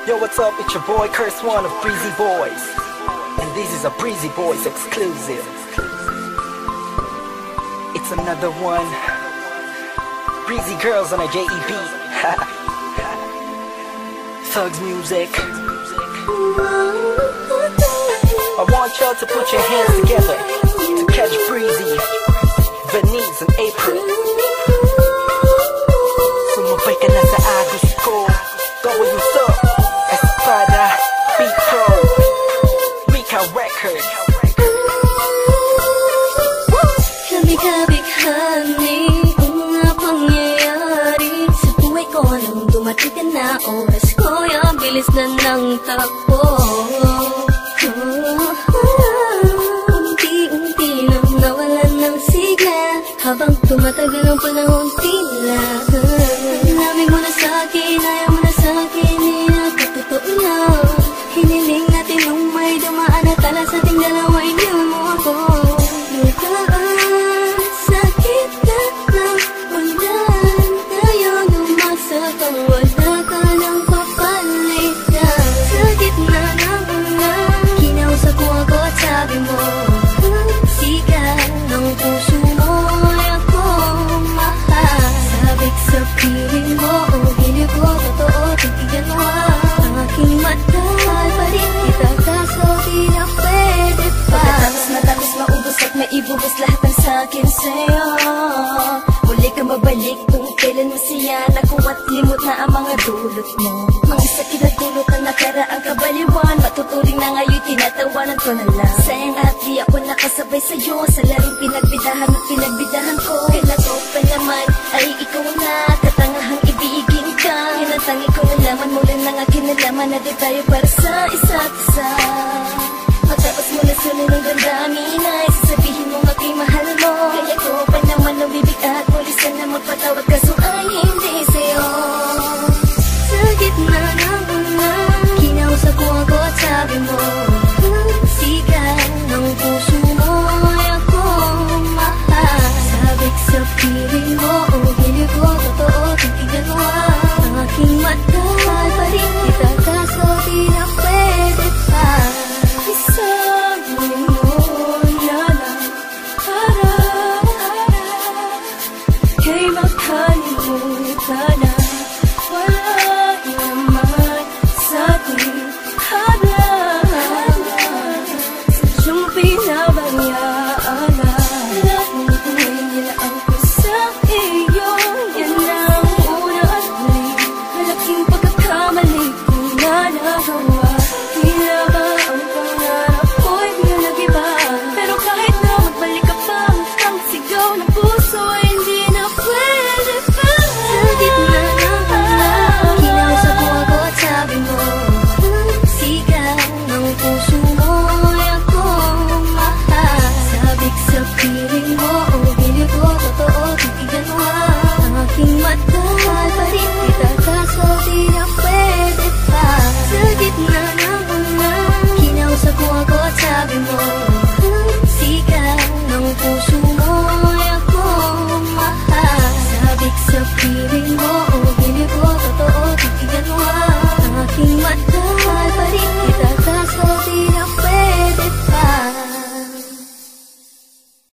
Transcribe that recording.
Yo, what's up? It's your boy Curse One of Breezy Boys, and this is a Breezy Boys exclusive. It's another one. Breezy Girls on a JEB. Thugs music. I want y'all to put your hands together to catch Breezy, Venice, and April. Sumabay ka na sa agos ko. W's up, Espada, Beat Pro, Rika Record. Kabi-kabi-kami ang mga pangyayari sa buhay ko nang dumating ka na. Oras ko yung bilis na ng takbo. Unti-unti nang nawalan ng sigla habang tumatagal ang panahon tila. Namin mo na sa'kin, ayaw mo na sa'kin, nakatotoo lang. Hiniling natin nung may dumaan at tala sa ating dalawa, hindi mo ako. Lukaan, sakit na ng ulan, tayo lumasak ang wala ka ng papalitan. Sa gitna ng ulan, kinausap mo ako at sabi mo, sigaw ng puso mo ay ako mahal. Sabik sa piling mo, o hilig ko, totoo, titigan mo ang aking mata. Mahal pa rin kita, kaso di na pwede pa. Pagkatapos matapos maubos at maibubos lahat ng sakin sa'yo, muli ka mabalik kung kailan masaya. Nakuwa't limot na ang mga dulot mo. Mga sakit na dulot ang nakaraang kabaliwan. Matuturing na ngayon, tinatawanan ko na lang. Sayang at di ako nakasabay sa'yo sa laring pinagbidahan at pinagbidahan ko. Kailan ko pa naman ay ikaw na katangahang ibigin ka. Yan ang tangi ko nalaman mo lang ng akin nalaman na di tayo para sa isa't isa. Matapos mo na sunod ng damdamin ay sasabihin mo aking mahal mo. Kaya ko pa naman nabibig at mulisan na magpatawad kaso ay hindi sa'yo.